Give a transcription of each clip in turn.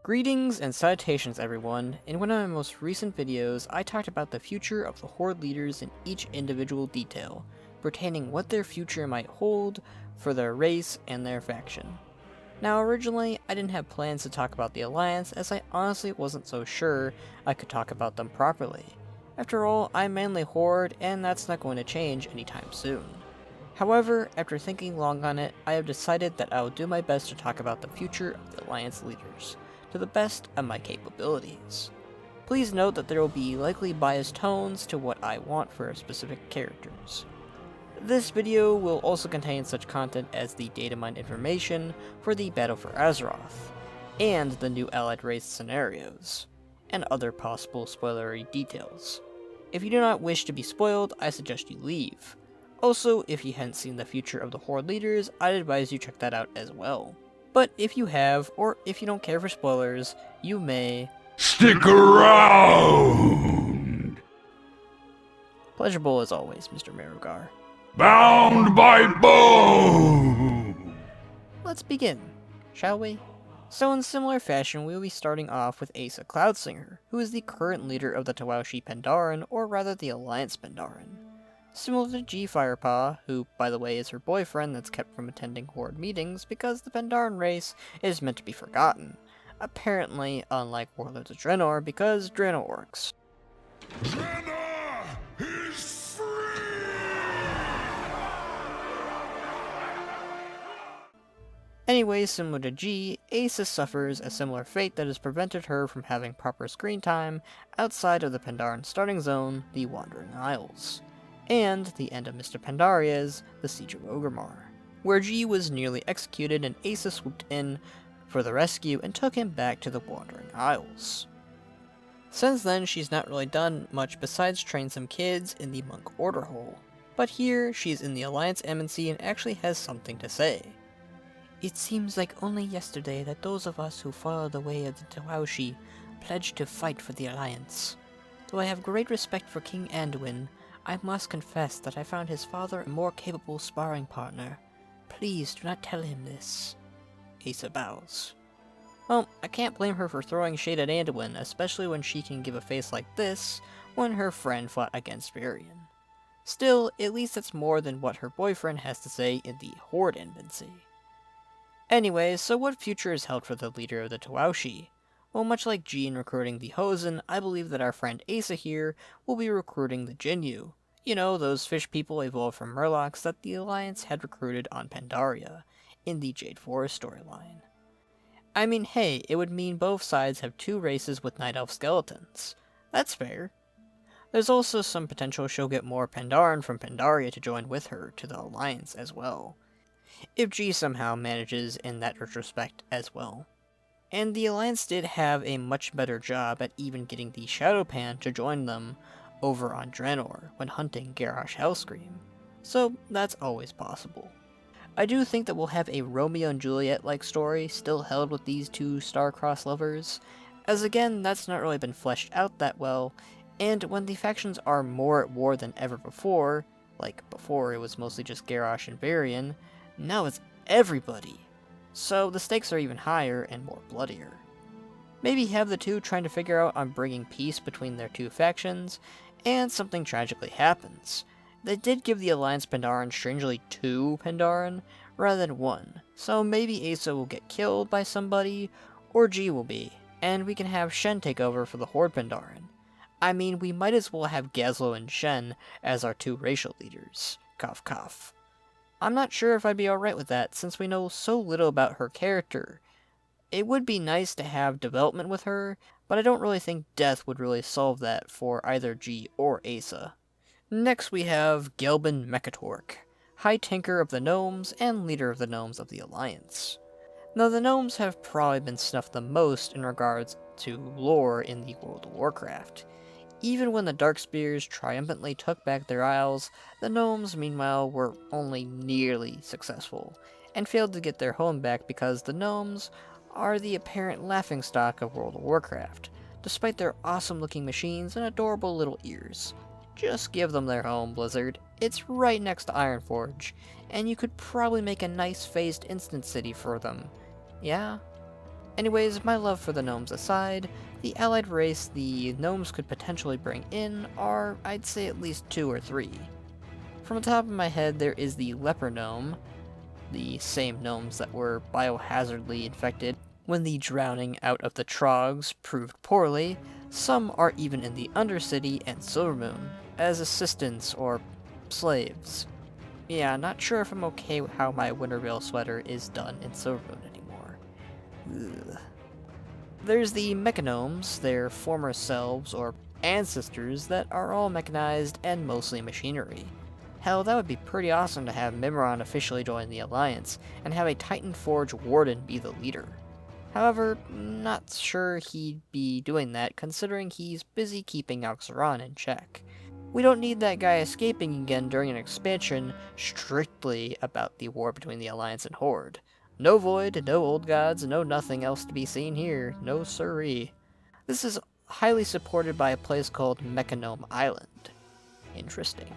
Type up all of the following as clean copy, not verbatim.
Greetings and salutations everyone. In one of my most recent videos, I talked about the future of the Horde leaders in each individual detail, pertaining what their future might hold for their race and their faction. Now originally, I didn't have plans to talk about the Alliance as I honestly wasn't so sure I could talk about them properly. After all, I'm mainly Horde and that's not going to change anytime soon. However, after thinking long on it, I have decided that I will do my best to talk about the future of the Alliance leaders, to the best of my capabilities. Please note that there will be likely biased tones to what I want for specific characters. This video will also contain such content as the datamined information for the Battle for Azeroth, and the new allied race scenarios, and other possible spoilery details. If you do not wish to be spoiled, I suggest you leave. Also, if you hadn't seen the future of the Horde leaders, I'd advise you check that out as well. But if you have, or if you don't care for spoilers, you may stick around! Pleasurable as always, Mr. Marugar. Bound by bone! Let's begin, shall we? So in similar fashion, we will be starting off with Asa Cloud Singer, who is the current leader of the Towashie Pandaren, or rather the Alliance Pandaren. Similar to G Firepaw, who, by the way, is her boyfriend that's kept from attending Horde meetings because the Pandaren race is meant to be forgotten. Apparently, unlike Warlords of Draenor, because Draenor works. Jena is free! Anyway, similar to G, Asa suffers a similar fate that has prevented her from having proper screen time outside of the Pandaren starting zone, the Wandering Isles, and the end of Mr. Pandaria's The Siege of Orgrimmar, where G was nearly executed and Asa swooped in for the rescue and took him back to the Wandering Isles. Since then, she's not really done much besides train some kids in the Monk Order Hole, but here she's in the Alliance Embassy and actually has something to say. It seems like only yesterday that those of us who follow the way of the Towashie pledged to fight for the Alliance. Though I have great respect for King Anduin, I must confess that I found his father a more capable sparring partner. Please do not tell him this. Asa bows. Well, I can't blame her for throwing shade at Anduin, especially when she can give a face like this when her friend fought against Villian. Still, at least that's more than what her boyfriend has to say in the Horde Embassy. Anyway, so what future is held for the leader of the Towashie? Well, much like G in recruiting the Hosen, I believe that our friend Asa here will be recruiting the Jinyu. You know, those fish people evolved from Murlocs that the Alliance had recruited on Pandaria, in the Jade Forest storyline. I mean, hey, it would mean both sides have two races with Night Elf skeletons. That's fair. There's also some potential she'll get more Pandaren from Pandaria to join with her to the Alliance as well, if G somehow manages in that retrospect as well. And the Alliance did have a much better job at even getting the Shadowpan to join them over on Draenor when hunting Garrosh Hellscream, so that's always possible. I do think that we'll have a Romeo and Juliet-like story still held with these two star-crossed lovers, as again, that's not really been fleshed out that well, and when the factions are more at war than ever before, like before it was mostly just Garrosh and Villian, now it's everybody. So the stakes are even higher and more bloodier. Maybe have the two trying to figure out on bringing peace between their two factions, and something tragically happens. They did give the Alliance Pandaren strangely two Pandaren, rather than one, so maybe Asa will get killed by somebody, or G will be, and we can have Shen take over for the Horde Pandaren. I mean, we might as well have Gazlo and Shen as our two racial leaders. Cough cough. I'm not sure if I'd be alright with that, since we know so little about her character. It would be nice to have development with her, but I don't really think death would really solve that for either G or Asa. Next we have Gelbin Mechatork, High Tinker of the Gnomes and leader of the Gnomes of the Alliance. Now the Gnomes have probably been snuffed the most in regards to lore in the World of Warcraft. Even when the Darkspears triumphantly took back their isles, the Gnomes, meanwhile, were only nearly successful, and failed to get their home back because the Gnomes are the apparent laughingstock of World of Warcraft, despite their awesome-looking machines and adorable little ears. Just give them their home, Blizzard. It's right next to Ironforge, and you could probably make a nice phased instant city for them. Yeah? Anyways, my love for the gnomes aside, the allied race the gnomes could potentially bring in are, I'd say, at least 2 or 3. From the top of my head, there is the leper gnome, the same gnomes that were biohazardly infected when the drowning out of the trogs proved poorly. Some are even in the Undercity and Silvermoon as assistants or slaves. Yeah, not sure if I'm okay with how my Winterveil sweater is done in Silvermoon anymore. Ugh. There's the mechagnomes, their former selves or ancestors that are all mechanized and mostly machinery. Hell, that would be pretty awesome to have Mimiron officially join the Alliance, and have a Titan Forge Warden be the leader. However, not sure he'd be doing that, considering he's busy keeping Alxaron in check. We don't need that guy escaping again during an expansion strictly about the war between the Alliance and Horde. No Void, no Old Gods, no nothing else to be seen here, no siree. This is highly supported by a place called Mechagnome Island. Interesting.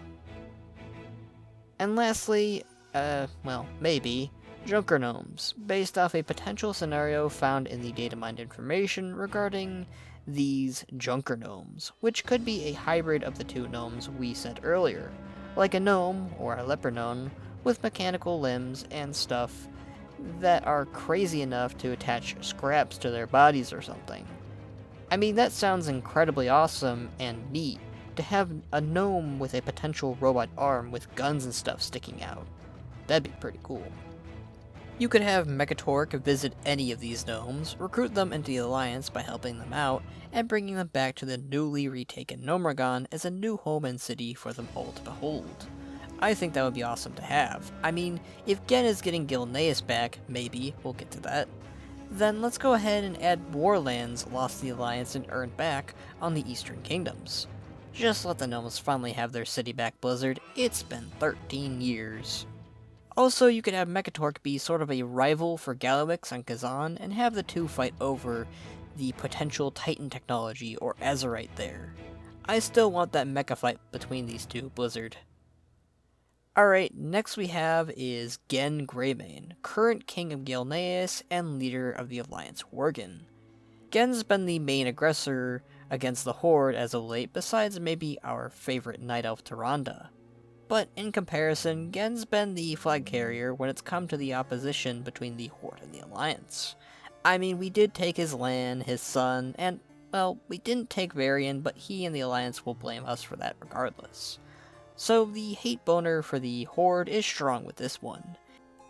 And lastly, well, maybe, Junker Gnomes, based off a potential scenario found in the datamined information regarding these Junker Gnomes, which could be a hybrid of the 2 gnomes we said earlier, like a gnome, or a leper gnome, with mechanical limbs and stuff that are crazy enough to attach scraps to their bodies or something. I mean, that sounds incredibly awesome and neat, to have a gnome with a potential robot arm with guns and stuff sticking out. That'd be pretty cool. You could have Mechatork visit any of these gnomes, recruit them into the Alliance by helping them out, and bringing them back to the newly retaken Gnomeregan as a new home and city for them all to behold. I think that would be awesome to have. I mean, if Genn is getting Gilneas back, maybe, we'll get to that, then let's go ahead and add more lands lost to the Alliance and earned back on the Eastern Kingdoms. Just let the gnomes finally have their city back, Blizzard. It's been 13 years. Also, you could have Mechatork be sort of a rival for Galliwix and Kazan, and have the 2 fight over the potential Titan technology or Azerite there. I still want that mecha fight between these 2, Blizzard. Alright, next we have is Genn Greymane, current King of Gilneas and leader of the Alliance Worgen. Genn's been the main aggressor against the Horde as of late, besides maybe our favorite Night Elf Tyrande. But in comparison, Genn's been the flag carrier when it's come to the opposition between the Horde and the Alliance. I mean, we did take his land, his son, and, well, we didn't take Varian, but he and the Alliance will blame us for that regardless. So the hate boner for the Horde is strong with this one.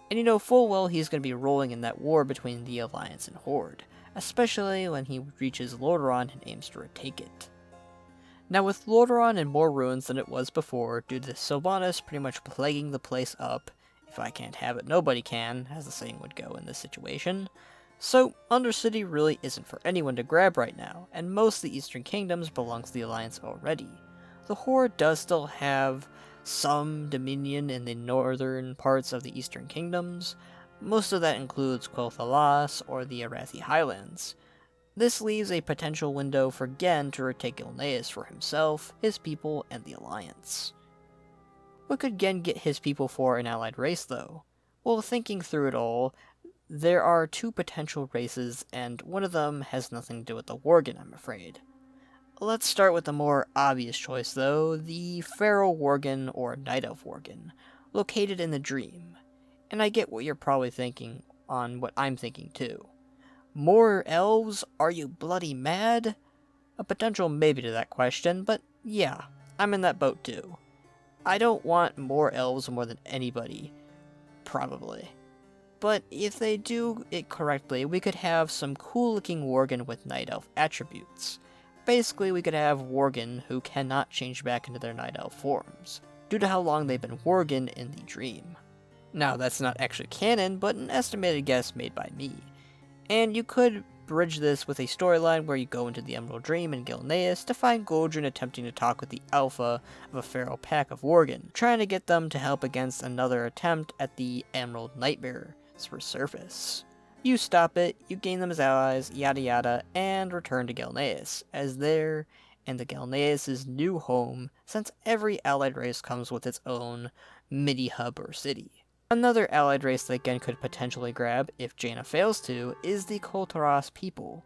And you know full well he's going to be rolling in that war between the Alliance and Horde, especially when he reaches Lordaeron and aims to retake it. Now with Lordaeron in more ruins than it was before, due to Sylvanas pretty much plaguing the place up, if I can't have it, nobody can, as the saying would go in this situation, so Undercity really isn't for anyone to grab right now, and most of the Eastern Kingdoms belongs to the Alliance already. The Horde does still have some dominion in the northern parts of the Eastern Kingdoms. Most of that includes Quel'Thalas or the Arathi Highlands. This leaves a potential window for Genn to retake Gilneas for himself, his people, and the Alliance. What could Genn get his people for an allied race, though? Well, thinking through it all, there are 2 potential races, and one of them has nothing to do with the Worgen, I'm afraid. Let's start with the more obvious choice, though, the Feral Worgen or Night Elf Worgen, located in the Dream. And I get what you're probably thinking on what I'm thinking too. More elves? Are you bloody mad? A potential maybe to that question, but yeah, I'm in that boat too. I don't want more elves more than anybody, probably. But if they do it correctly, we could have some cool looking Worgen with Night Elf attributes. Basically, we could have Worgen who cannot change back into their Night Elf forms, due to how long they've been Worgen in the Dream. Now, that's not actually canon, but an estimated guess made by me. And you could bridge this with a storyline where you go into the Emerald Dream in Gilneas to find Goldrinn attempting to talk with the alpha of a feral pack of Worgen, trying to get them to help against another attempt at the Emerald Nightmare's resurface. You stop it, you gain them as allies, yada yada, and return to Gilneas, as there and the Gilneas' new home, since every allied race comes with its own mini-hub or city. Another allied race that Genn could potentially grab, if Jena fails to, is the Koltaros people.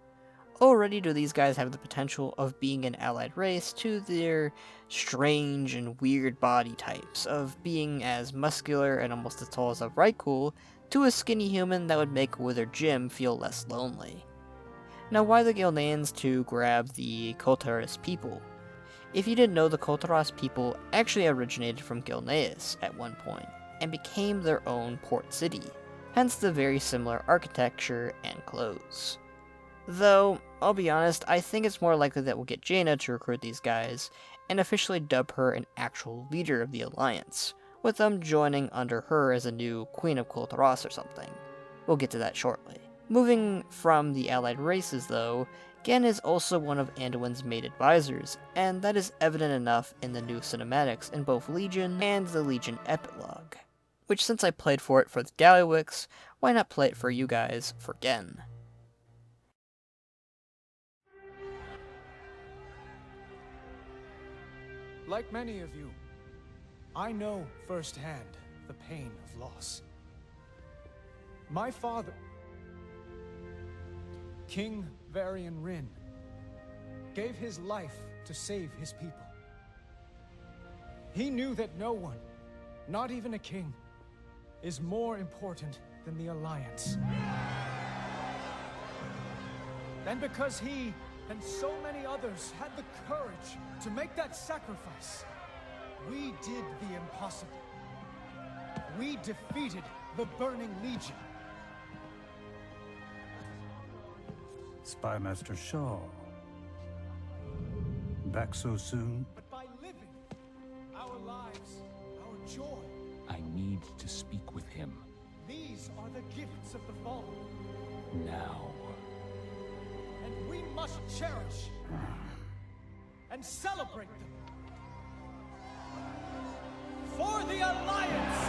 Already do these guys have the potential of being an allied race to their strange and weird body types, of being as muscular and almost as tall as a Rykul, to a skinny human that would make Withered Jim feel less lonely. Now why the Gilneans to grab the Koltaros people? If you didn't know, the Koltaros people actually originated from Gilneas at one point, and became their own port city, hence the very similar architecture and clothes. Though, I'll be honest, I think it's more likely that we'll get Jena to recruit these guys, and officially dub her an actual leader of the Alliance, with them joining under her as a new Queen of Koltaros or something. We'll get to that shortly. Moving from the allied races though, Genn is also one of Anduin's main advisors, and that is evident enough in the new cinematics in both Legion and the Legion Epilogue. Which, since I played for it for the Gallywix, why not play it for you guys for Genn? Like many of you, I know firsthand the pain of loss. My father, King Wrynn, gave his life to save his people. He knew that no one, not even a king, is more important than the Alliance. And because he and so many others had the courage to make that sacrifice, we did the impossible. We defeated the Burning Legion. Spymaster Shaw. Back so soon? But by living our lives, our joy, I need to speak with him. these are the gifts of the fallen. Now. And we must cherish and celebrate them. For the Alliance!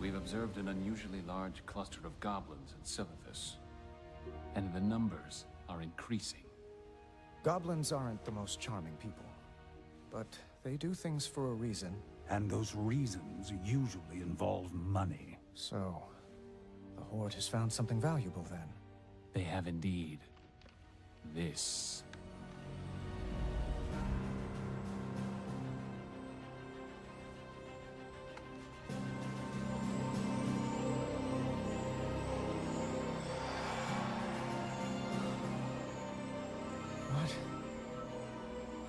We've observed an unusually large cluster of goblins in Silithus, and the numbers are increasing. Goblins aren't the most charming people, but they do things for a reason. And those reasons usually involve money. So, the Horde has found something valuable then. They have indeed. This.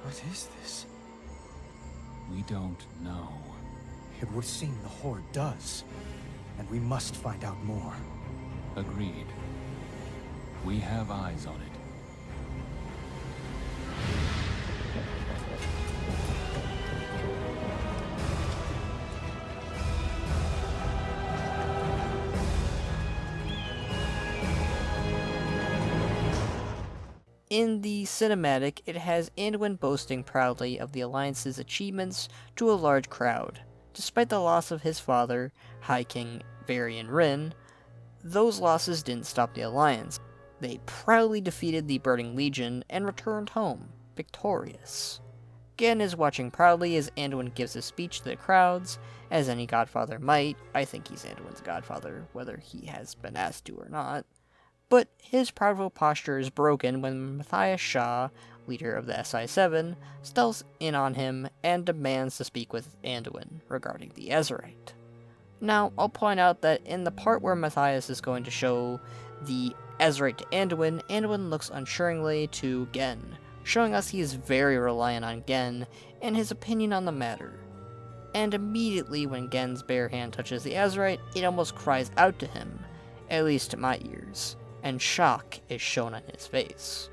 What is this? We don't know. It would seem the Horde does, and we must find out more. Agreed. We have eyes on it. In the cinematic, it has Anduin boasting proudly of the Alliance's achievements to a large crowd. Despite the loss of his father, High King Wrynn, those losses didn't stop the Alliance. They proudly defeated the Burning Legion and returned home, victorious. Genn is watching proudly as Anduin gives a speech to the crowds, as any godfather might. I think he's Anduin's godfather, whether he has been asked to or not. But his proudful posture is broken when Matthias Shaw, leader of the SI7, steals in on him and demands to speak with Anduin regarding the Azerite. Now, I'll point out that in the part where Matthias is going to show the Azerite to Anduin, Anduin looks unsuringly to Genn, showing us he is very reliant on Genn and his opinion on the matter. And immediately when Genn's bare hand touches the Azerite, it almost cries out to him, at least to my ears, and shock is shown on his face.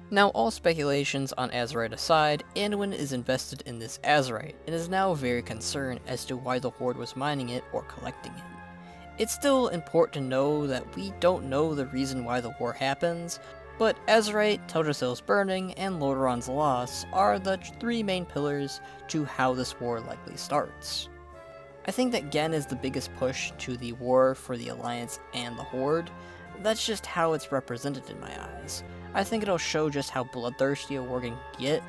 Now, all speculations on Azerite aside, Anduin is invested in this Azerite, and is now very concerned as to why the Horde was mining it or collecting it. It's still important to know that we don't know the reason why the war happens, but Azerite, Teldrassil's burning, and Lordaeron's loss are the three main pillars to how this war likely starts. I think that Genn is the biggest push to the war for the Alliance and the Horde. That's just how it's represented in my eyes. I think it'll show just how bloodthirsty a war can get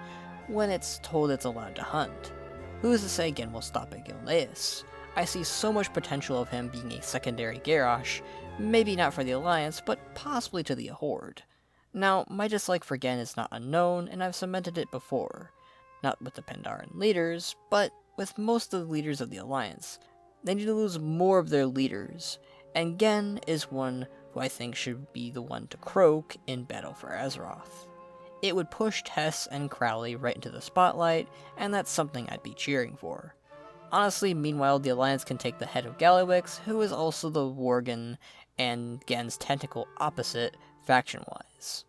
when it's told it's allowed to hunt. Who's to say Genn will stop at Gilneas? I see so much potential of him being a secondary Garrosh, maybe not for the Alliance, but possibly to the Horde. Now, my dislike for Genn is not unknown, and I've cemented it before. Not with the Pandaren leaders, but with most of the leaders of the Alliance. They need to lose more of their leaders, and Genn is one who I think should be the one to croak in Battle for Azeroth. It would push Tess and Crowley right into the spotlight, and that's something I'd be cheering for. Honestly, meanwhile, the Alliance can take the head of Gallywix, who is also the Worgen and Genn's technical opposite, faction-wise.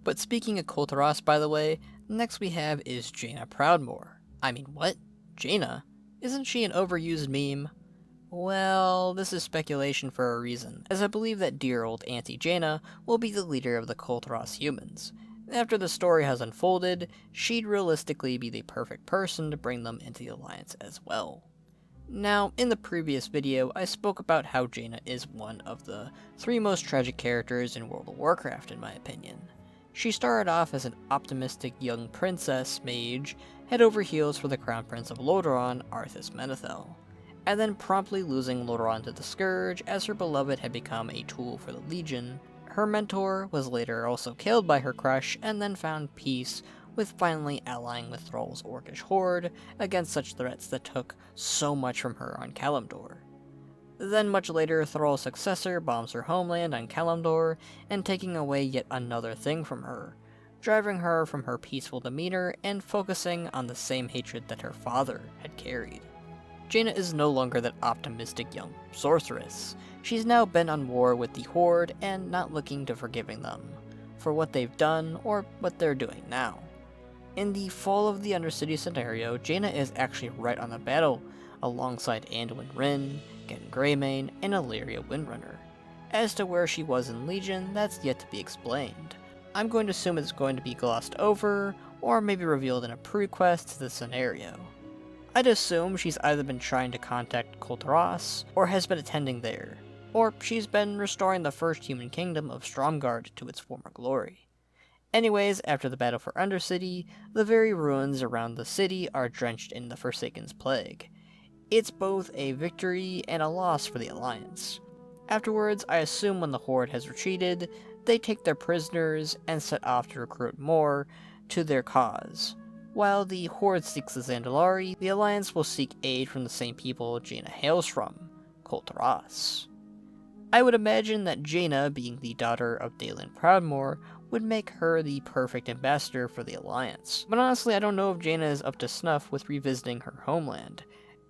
But speaking of Koltaros, by the way, next we have is Jena Proudmoore. I mean, what? Jena? Isn't she an overused meme? Well, this is speculation for a reason, as I believe that dear old Auntie Jena will be the leader of the Koltaros humans. After the story has unfolded, she'd realistically be the perfect person to bring them into the Alliance as well. Now, in the previous video, I spoke about how Jena is one of the 3 most tragic characters in World of Warcraft in my opinion. She started off as an optimistic young princess mage, head over heels for the Crown Prince of Lordaeron, Arthas Menethil, and then promptly losing Lordaeron to the Scourge as her beloved had become a tool for the Legion. Her mentor was later also killed by her crush, and then found peace with finally allying with Thrall's Orcish Horde against such threats that took so much from her on Kalimdor. Then much later, Thrall's successor bombs her homeland on Kalimdor, and taking away yet another thing from her, driving her from her peaceful demeanor and focusing on the same hatred that her father had carried. Jena is no longer that optimistic young sorceress. She's now bent on war with the Horde and not looking to forgiving them for what they've done or what they're doing now. In the Fall of the Undercity scenario, Jena is actually right on the battle alongside Anduin Wrynn, Genn Greymane, and Illyria Windrunner. As to where she was in Legion, that's yet to be explained. I'm going to assume it's going to be glossed over, or maybe revealed in a prequest to the scenario. I'd assume she's either been trying to contact Koltaros, or has been attending there, or she's been restoring the first human kingdom of Stromgarde to its former glory. Anyways, after the battle for Undercity, the very ruins around the city are drenched in the Forsaken's plague. It's both a victory and a loss for the Alliance. Afterwards, I assume when the Horde has retreated, they take their prisoners and set off to recruit more to their cause. While the Horde seeks the Zandalari, the Alliance will seek aid from the same people Jena hails from, Koltaros. I would imagine that Jena, being the daughter of Daelin Proudmoore, would make her the perfect ambassador for the Alliance. But honestly, I don't know if Jena is up to snuff with revisiting her homeland,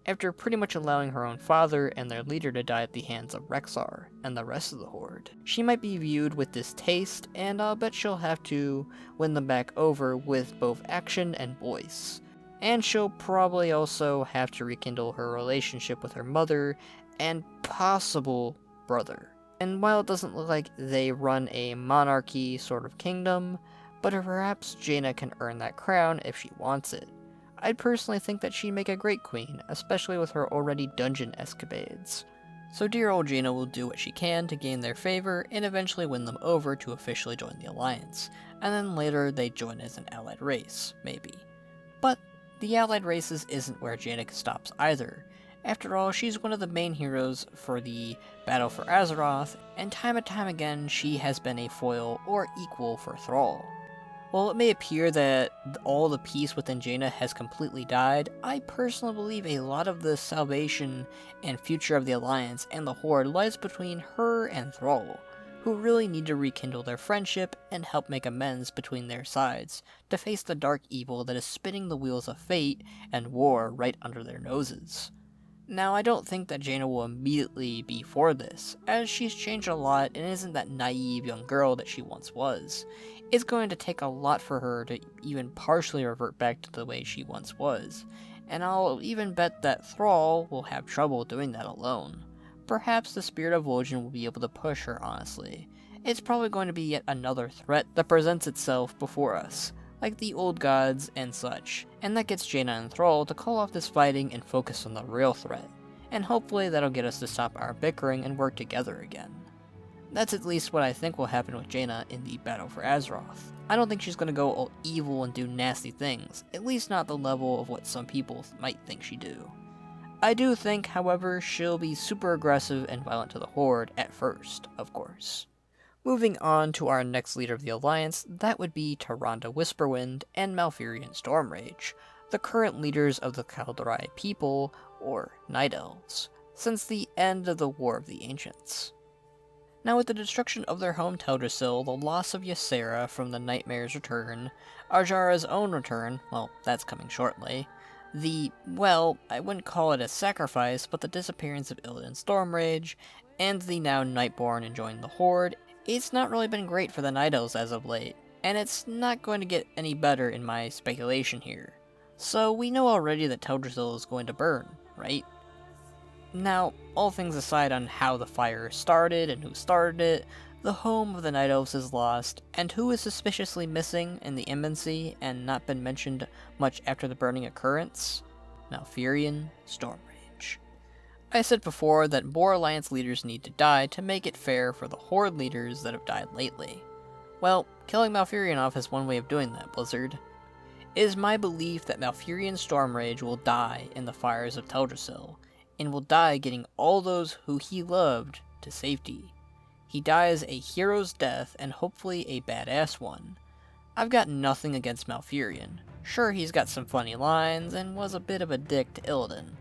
after pretty much allowing her own father and their leader to die at the hands of Rexxar and the rest of the Horde. She might be viewed with distaste, and I'll bet she'll have to win them back over with both action and voice. And she'll probably also have to rekindle her relationship with her mother and possible brother. And while it doesn't look like they run a monarchy sort of kingdom, but perhaps Jena can earn that crown if she wants it. I'd personally think that she'd make a great queen, especially with her already dungeon escapades. So dear old Jena will do what she can to gain their favor and eventually win them over to officially join the Alliance, and then later they join as an allied race, maybe. But the allied races isn't where Jena stops either. After all, she's one of the main heroes for the Battle for Azeroth, and time again she has been a foil or equal for Thrall. While it may appear that all the peace within Jena has completely died, I personally believe a lot of the salvation and future of the Alliance and the Horde lies between her and Thrall, who really need to rekindle their friendship and help make amends between their sides to face the dark evil that is spinning the wheels of fate and war right under their noses. Now, I don't think that Jena will immediately be for this, as she's changed a lot and isn't that naive young girl that she once was. It's going to take a lot for her to even partially revert back to the way she once was, and I'll even bet that Thrall will have trouble doing that alone. Perhaps the Spirit of Vol'jin will be able to push her, honestly. It's probably going to be yet another threat that presents itself before us, like the old gods and such, and that gets Jena and Thrall to call off this fighting and focus on the real threat, and hopefully that'll get us to stop our bickering and work together again. That's at least what I think will happen with Jena in the Battle for Azeroth. I don't think she's going to go all evil and do nasty things, at least not the level of what some people might think she do. I do think, however, she'll be super aggressive and violent to the Horde at first, of course. Moving on to our next leader of the Alliance, that would be Tyrande Whisperwind and Malfurion Stormrage, the current leaders of the Kaldrai people, or Night Elves, since the end of the War of the Ancients. Now with the destruction of their home Teldrassil, the loss of Ysera from the Nightmare's return, Ajara's own return, well, that's coming shortly, I wouldn't call it a sacrifice, but the disappearance of Illidan Stormrage, and the now Nightborn enjoying the Horde, it's not really been great for the Night Elves as of late, and it's not going to get any better in my speculation here. So we know already that Teldrassil is going to burn, right? Now, all things aside on how the fire started and who started it, the home of the Night Elves is lost, and who is suspiciously missing in the embassy and not been mentioned much after the burning occurrence? Malfurion Stormrage. I said before that more Alliance leaders need to die to make it fair for the Horde leaders that have died lately. Well, killing Malfurion off is one way of doing that, Blizzard. It is my belief that Malfurion Stormrage will die in the fires of Teldrassil, and will die getting all those who he loved to safety. He dies a hero's death, and hopefully a badass one. I've got nothing against Malfurion. Sure, he's got some funny lines, and was a bit of a dick to Illidan.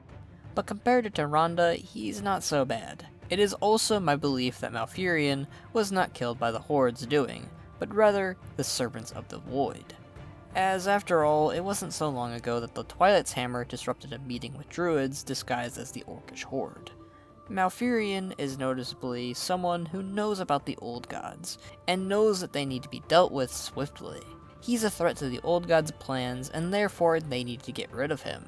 But compared to Tyrande, he's not so bad. It is also my belief that Malfurion was not killed by the Horde's doing, but rather the Servants of the Void. As after all, it wasn't so long ago that the Twilight's Hammer disrupted a meeting with druids disguised as the Orcish Horde. Malfurion is noticeably someone who knows about the old gods, and knows that they need to be dealt with swiftly. He's a threat to the old gods' plans, and therefore they need to get rid of him.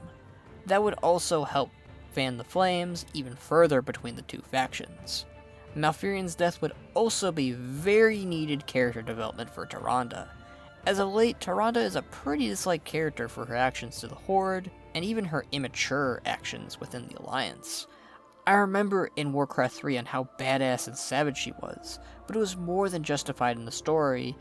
That would also help fan the flames even further between the two factions. Malfurion's death would also be very needed character development for Tyrande. As of late, Tyrande is a pretty disliked character for her actions to the Horde, and even her immature actions within the Alliance. I remember in Warcraft 3 on how badass and savage she was, but it was more than justified in the story,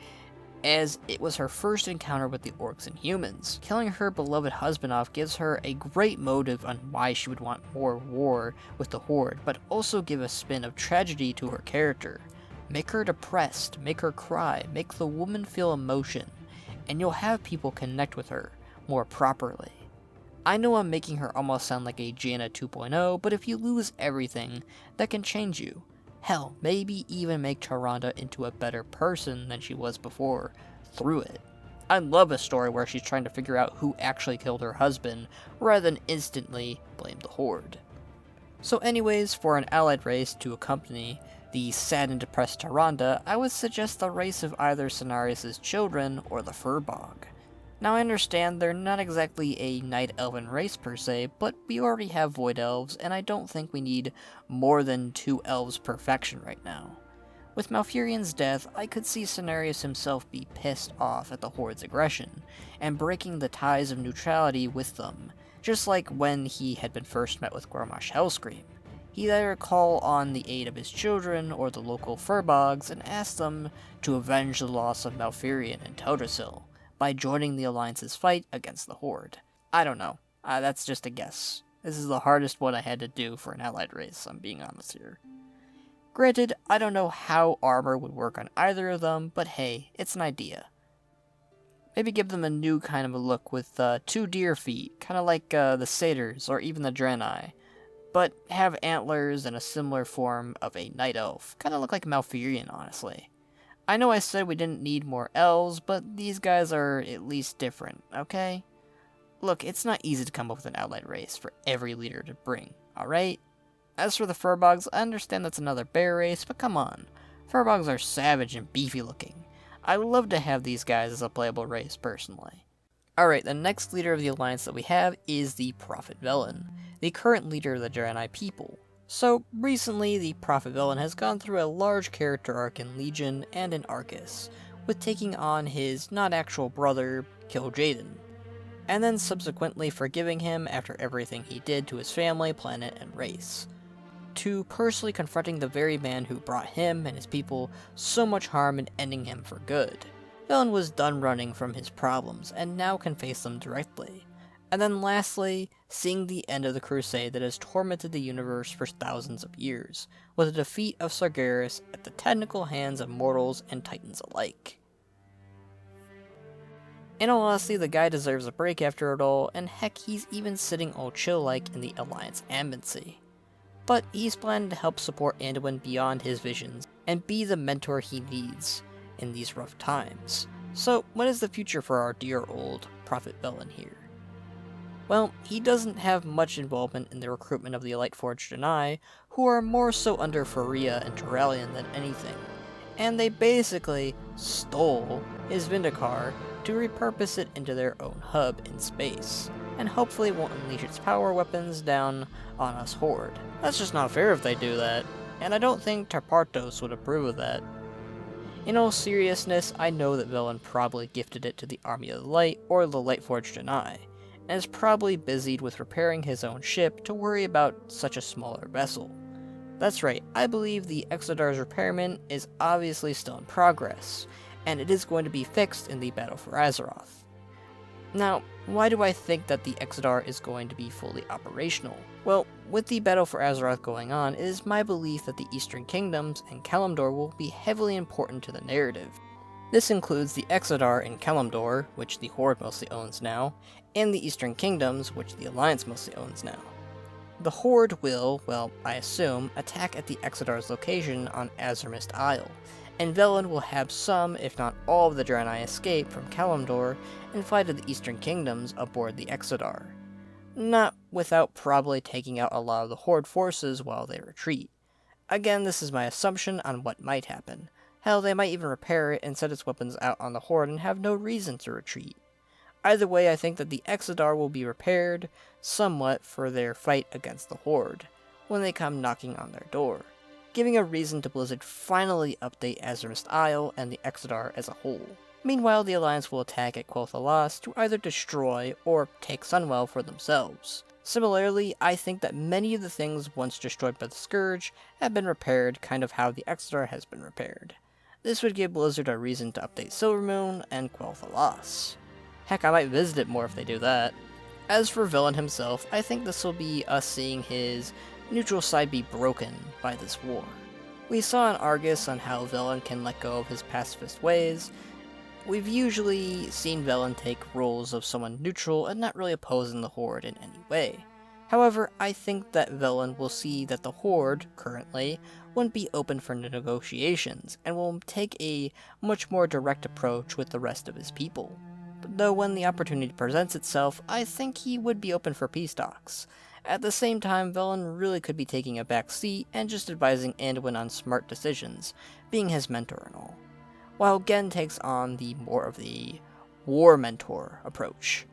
as it was her first encounter with the orcs and humans. Killing her beloved husband off gives her a great motive on why she would want more war with the Horde, but also give a spin of tragedy to her character. Make her depressed, make her cry, make the woman feel emotion, and you'll have people connect with her more properly. I know I'm making her almost sound like a Jena 2.0, but if you lose everything, that can change you. Hell, maybe even make Tyrande into a better person than she was before, through it. I love a story where she's trying to figure out who actually killed her husband, rather than instantly blame the Horde. So anyways, for an allied race to accompany the sad and depressed Tyrande, I would suggest the race of either Cenarius' children or the Furbog. Now I understand they're not exactly a Night Elven race per se, but we already have Void Elves, and I don't think we need more than 2 elves per faction right now. With Malfurion's death, I could see Cenarius himself be pissed off at the Horde's aggression, and breaking the ties of neutrality with them, just like when he had been first met with Grommash Hellscream. He'd either call on the aid of his children or the local Furbogs and ask them to avenge the loss of Malfurion and Teldrassil by joining the Alliance's fight against the Horde. I don't know. That's just a guess. This is the hardest one I had to do for an allied race, I'm being honest here. Granted, I don't know how armor would work on either of them, but hey, it's an idea. Maybe give them a new kind of a look with 2 deer feet, kind of like the Satyrs or even the Draenei, but have antlers and a similar form of a Night Elf. Kind of look like Malfurion, honestly. I know I said we didn't need more elves, but these guys are at least different, okay? Look, it's not easy to come up with an allied race for every leader to bring, alright? As for the Furbogs, I understand that's another bear race, but come on. Furbogs are savage and beefy looking. I would love to have these guys as a playable race, personally. Alright, the next leader of the Alliance that we have is the Prophet Villian, the current leader of the Draenei people. So, recently, the Prophet Villian has gone through a large character arc in Legion and in Arcus, with taking on his not-actual brother, Kil'jaeden, and then subsequently forgiving him after everything he did to his family, planet, and race, to personally confronting the very man who brought him and his people so much harm and ending him for good. Villian was done running from his problems and now can face them directly. And then lastly, seeing the end of the crusade that has tormented the universe for thousands of years, with the defeat of Sargeras at the technical hands of mortals and titans alike. In all honesty, the guy deserves a break after it all, and heck, he's even sitting all chill-like in the Alliance embassy. But he's planning to help support Anduin beyond his visions, and be the mentor he needs in these rough times. So, what is the future for our dear old Prophet Villian here? Well, he doesn't have much involvement in the recruitment of the Lightforged Genii, who are more so under Faria and Tyrande than anything, and they basically stole his Vindicaar to repurpose it into their own hub in space, and hopefully won't unleash its power weapons down on us Horde. That's just not fair if they do that, and I don't think Tarpartos would approve of that. In all seriousness, I know that Villian probably gifted it to the Army of the Light or the Lightforged Genii, and is probably busied with repairing his own ship to worry about such a smaller vessel. That's right, I believe the Exodar's repairment is obviously still in progress, and it is going to be fixed in the Battle for Azeroth. Now, why do I think that the Exodar is going to be fully operational? Well, with the Battle for Azeroth going on, it is my belief that the Eastern Kingdoms and Kalimdor will be heavily important to the narrative. This includes the Exodar in Kalimdor, which the Horde mostly owns now, and the Eastern Kingdoms, which the Alliance mostly owns now. The Horde will, well, I assume, attack at the Exodar's location on Azermist Isle, and Villian will have some, if not all, of the Draenei escape from Kalimdor and fly to the Eastern Kingdoms aboard the Exodar. Not without probably taking out a lot of the Horde forces while they retreat. Again, this is my assumption on what might happen. Hell, they might even repair it and set its weapons out on the Horde and have no reason to retreat. Either way, I think that the Exodar will be repaired somewhat for their fight against the Horde when they come knocking on their door, giving a reason to Blizzard finally update Azermist Isle and the Exodar as a whole. Meanwhile, the Alliance will attack at Quel'Thalas to either destroy or take Sunwell for themselves. Similarly, I think that many of the things once destroyed by the Scourge have been repaired kind of how the Exodar has been repaired. This would give Blizzard a reason to update Silvermoon and Quel'Thalas. Heck, I might visit it more if they do that. As for Villian himself, I think this will be us seeing his neutral side be broken by this war. We saw in Argus on how Villian can let go of his pacifist ways. We've usually seen Villian take roles of someone neutral and not really opposing the Horde in any way. However, I think that Villian will see that the Horde, currently, wouldn't be open for negotiations, and will take a much more direct approach with the rest of his people. Though when the opportunity presents itself, I think he would be open for peace talks. At the same time, Villian really could be taking a back seat and just advising Anduin on smart decisions, being his mentor and all, while Genn takes on the more of the war mentor approach.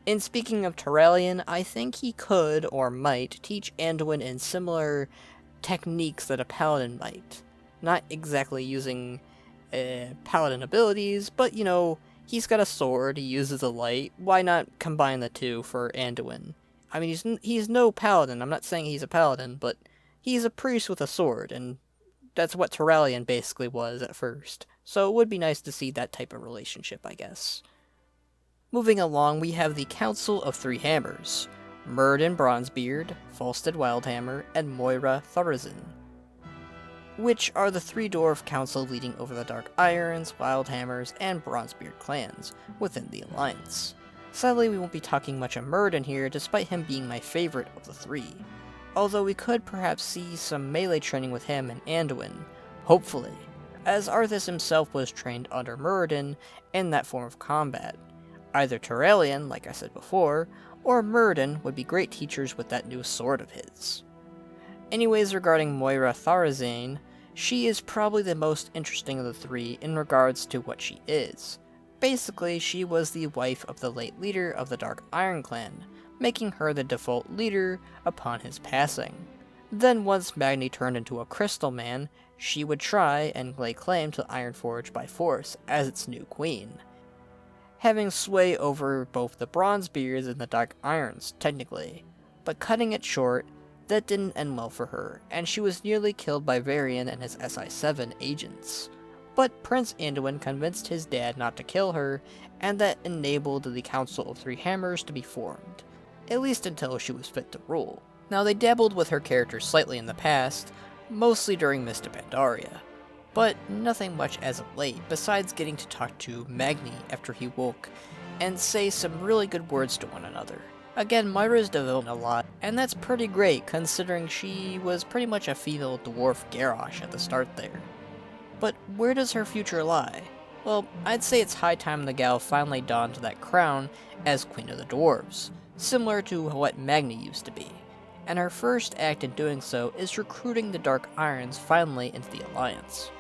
In speaking of Tyrande, I think he could, or might, teach Anduin in similar techniques that a paladin might. Not exactly using paladin abilities, but you know, he's got a sword, he uses a light, why not combine the two for Anduin? I mean, he's no paladin, I'm not saying he's a paladin, but he's a priest with a sword, and that's what Tyrande basically was at first. So it would be nice to see that type of relationship, I guess. Moving along, we have the Council of Three Hammers: Muradin Bronzebeard, Falstad Wildhammer, and Moira Thorazin, which are the three dwarf council leading over the Dark Irons, Wildhammers, and Bronzebeard clans within the Alliance. Sadly, we won't be talking much on Muradin here, despite him being my favorite of the three, although we could perhaps see some melee training with him and Anduin, hopefully, as Arthas himself was trained under Muradin in that form of combat. Either Tyrande, like I said before, or Muradin would be great teachers with that new sword of his. Anyways, regarding Moira Thorazin, she is probably the most interesting of the three in regards to what she is. Basically, she was the wife of the late leader of the Dark Iron Clan, making her the default leader upon his passing. Then once Magni turned into a crystal man, she would try and lay claim to Ironforge by force as its new queen, having sway over both the Bronzebeards and the Dark Irons, technically. But cutting it short, that didn't end well for her, and she was nearly killed by Varian and his SI-7 agents. But Prince Anduin convinced his dad not to kill her, and that enabled the Council of Three Hammers to be formed, at least until she was fit to rule. Now, they dabbled with her character slightly in the past, mostly during Mist of Pandaria, but nothing much as of late, besides getting to talk to Magni after he woke, and say some really good words to one another. Again, Moira's developed a lot, and that's pretty great considering she was pretty much a female dwarf Garrosh at the start there. But where does her future lie? Well, I'd say it's high time the gal finally donned that crown as Queen of the Dwarves, similar to what Magni used to be. And her first act in doing so is recruiting the Dark Irons finally into the Alliance.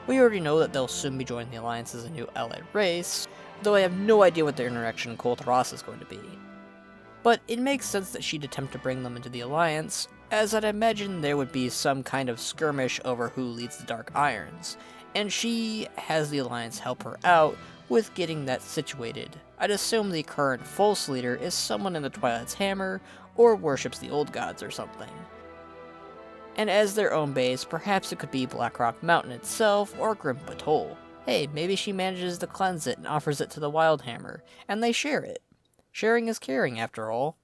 We already know that they'll soon be joining the Alliance as a new allied race, though I have no idea what their interaction in Kul Tiras is going to be. But it makes sense that she'd attempt to bring them into the Alliance, as I'd imagine there would be some kind of skirmish over who leads the Dark Irons, and she has the Alliance help her out with getting that situated. I'd assume the current false leader is someone in the Twilight's Hammer, or worships the old gods or something. And as their own base, perhaps it could be Blackrock Mountain itself, or Grim Patrol. Hey, maybe she manages to cleanse it and offers it to the Wildhammer, and they share it. Sharing is caring, after all.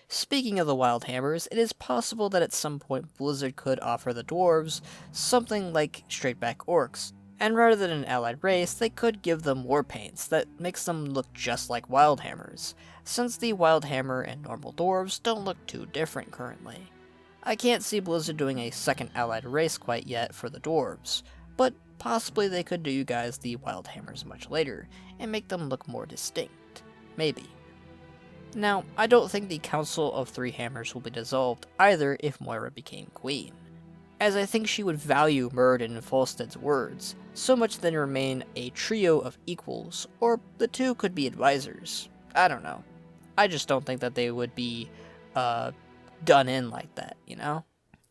Speaking of the Wildhammers, it is possible that at some point Blizzard could offer the dwarves something like straight-back orcs, and rather than an allied race, they could give them war paints that makes them look just like Wildhammers, since the Wildhammer and normal dwarves don't look too different currently. I can't see Blizzard doing a second allied race quite yet for the dwarves, but possibly they could do you guys the Wildhammers much later, and make them look more distinct. Maybe. Now, I don't think the Council of Three Hammers will be dissolved either if Moira became queen, as I think she would value Muradin and Falstead's words, so much then remain a trio of equals, or the two could be advisors. I don't know. I just don't think that they would be, done in like that, you know?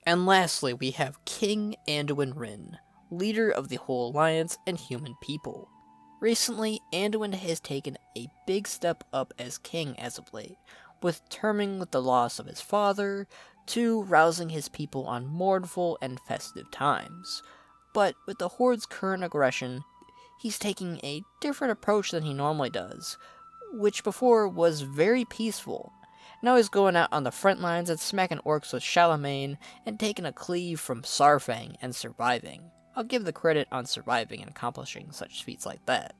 And lastly, we have King Anduin Wrynn, leader of the whole Alliance and human people. Recently, Anduin has taken a big step up as king as of late, with terming with the loss of his father, to rousing his people on mournful and festive times. But with the Horde's current aggression, he's taking a different approach than he normally does, which before was very peaceful. Now he's going out on the front lines and smacking orcs with Charlemagne, and taking a cleave from Saurfang and surviving. I'll give the credit on surviving and accomplishing such feats like that.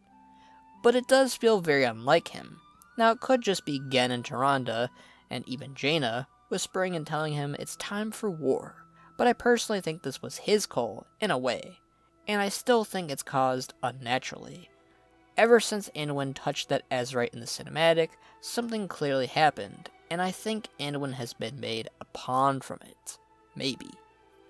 But it does feel very unlike him. Now it could just be Genn and Tyrande, and even Jena, whispering and telling him it's time for war. But I personally think this was his call, in a way. And I still think it's caused unnaturally. Ever since Anduin touched that Azeroth in the cinematic, something clearly happened, and I think Anduin has been made a pawn from it. Maybe.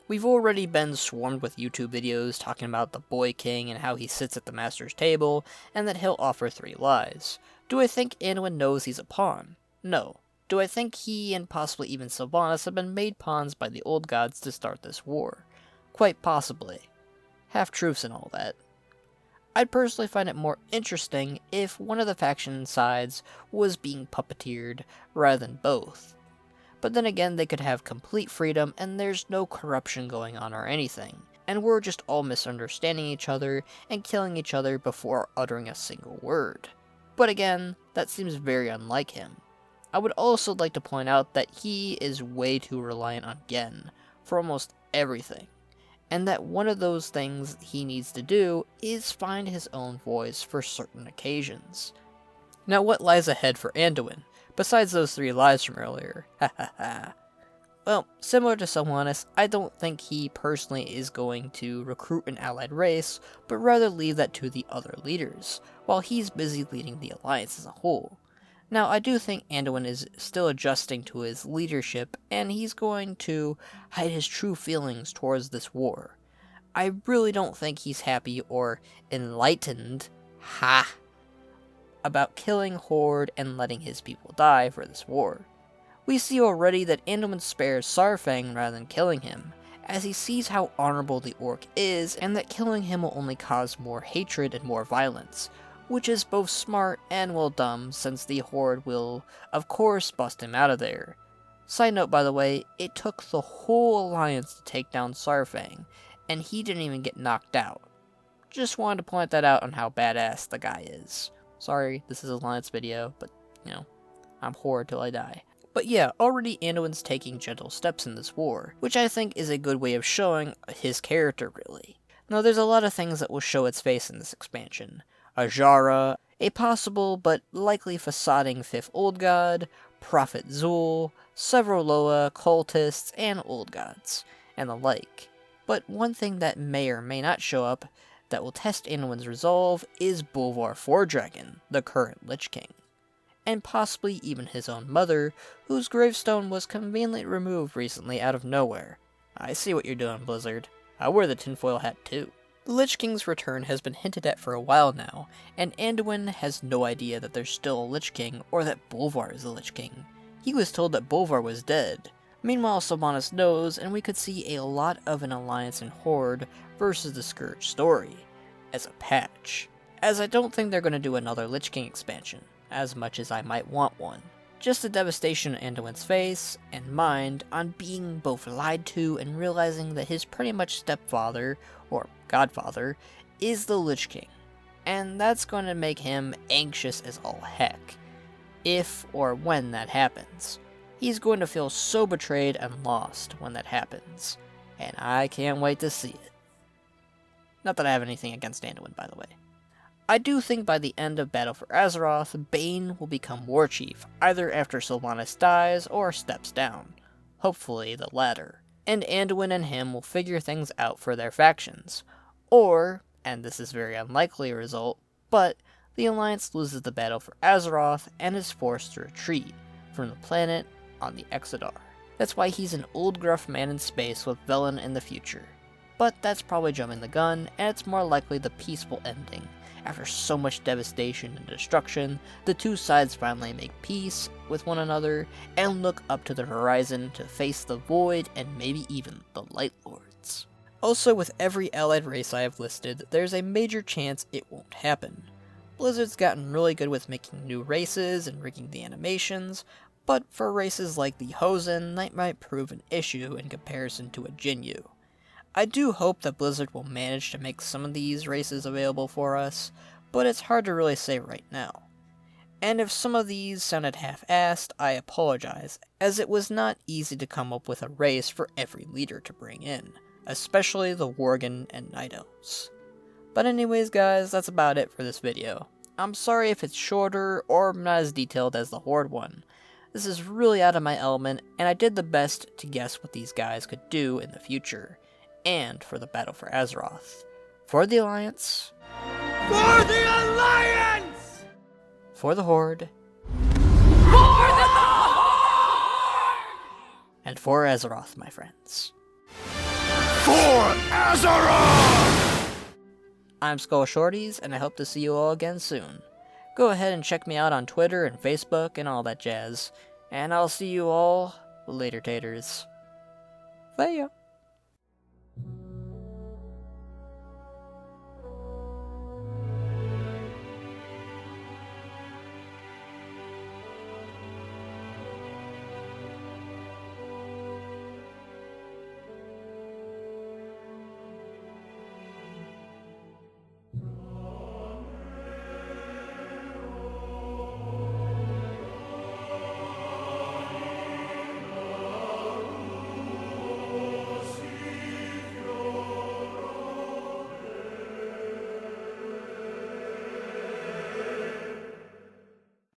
We've already been swarmed with YouTube videos talking about the Boy King and how he sits at the Master's table, and that he'll offer 3 lies. Do I think Anduin knows he's a pawn? No. Do I think he and possibly even Sylvanas have been made pawns by the old gods to start this war? Quite possibly. Half-truths and all that. I'd personally find it more interesting if one of the faction sides was being puppeteered rather than both. But then again, they could have complete freedom and there's no corruption going on or anything, and we're just all misunderstanding each other and killing each other before uttering a single word. But again, that seems very unlike him. I would also like to point out that he is way too reliant on Genn for almost everything, and that one of those things he needs to do is find his own voice for certain occasions. Now what lies ahead for Anduin? Besides those 3 lies from earlier, ha ha ha. Well, similar to Sylvanas, I don't think he personally is going to recruit an allied race, but rather leave that to the other leaders, while he's busy leading the Alliance as a whole. Now, I do think Anduin is still adjusting to his leadership, and he's going to hide his true feelings towards this war. I really don't think he's happy or enlightened, about killing Horde and letting his people die for this war. We see already that Anduin spares Saurfang rather than killing him, as he sees how honorable the orc is and that killing him will only cause more hatred and more violence, which is both smart and well done since the Horde will, of course, bust him out of there. Side note, by the way, it took the whole Alliance to take down Saurfang, and he didn't even get knocked out. Just wanted to point that out on how badass the guy is. Sorry, this is a Alliance video, but, you know, I'm Horde till I die. But yeah, already Anduin's taking gentle steps in this war, which I think is a good way of showing his character, really. Now, there's a lot of things that will show its face in this expansion. Ajara, a possible but likely facading 5th Old God, Prophet Zul, several Loa, cultists, and Old Gods, and the like. But one thing that may or may not show up that will test Anduin's resolve is Bolvar Fordragon, the current Lich King. And possibly even his own mother, whose gravestone was conveniently removed recently out of nowhere. I see what you're doing, Blizzard. I wear the tinfoil hat too. The Lich King's return has been hinted at for a while now, and Anduin has no idea that there's still a Lich King or that Bolvar is the Lich King. He was told that Bolvar was dead. Meanwhile, Sylvanas knows, and we could see a lot of an Alliance and Horde versus the Scourge story as a patch, as I don't think they're going to do another Lich King expansion, as much as I might want one. Just the devastation on Anduin's face and mind on being both lied to and realizing that his pretty much stepfather, or godfather, is the Lich King. And that's going to make him anxious as all heck, if or when that happens. He's going to feel so betrayed and lost when that happens, and I can't wait to see it. Not that I have anything against Anduin, by the way. I do think by the end of Battle for Azeroth, Bane will become War Chief, either after Sylvanas dies or steps down. Hopefully the latter. And Anduin and him will figure things out for their factions. Or, and this is very unlikely a result, but the Alliance loses the Battle for Azeroth and is forced to retreat from the planet on the Exodar. That's why he's an old gruff man in space with Villian in the future. But that's probably jumping the gun, and it's more likely the peaceful ending. After so much devastation and destruction, the two sides finally make peace with one another and look up to the horizon to face the Void and maybe even the Light Lords. Also, with every allied race I have listed, there's a major chance it won't happen. Blizzard's gotten really good with making new races and rigging the animations, but for races like the Hosen, that might prove an issue in comparison to a Jinyu. I do hope that Blizzard will manage to make some of these races available for us, but it's hard to really say right now. And if some of these sounded half-assed, I apologize, as it was not easy to come up with a race for every leader to bring in, especially the Worgen and Night Elves. But anyways guys, that's about it for this video. I'm sorry if it's shorter or not as detailed as the Horde one. This is really out of my element, and I did the best to guess what these guys could do in the future. And for the Battle for Azeroth. For the Alliance. For the Alliance! For the Horde. For the Horde! And for Azeroth, my friends. For Azeroth! I'm Skull Shorties, and I hope to see you all again soon. Go ahead and check me out on Twitter and Facebook and all that jazz. And I'll see you all later, taters. See ya.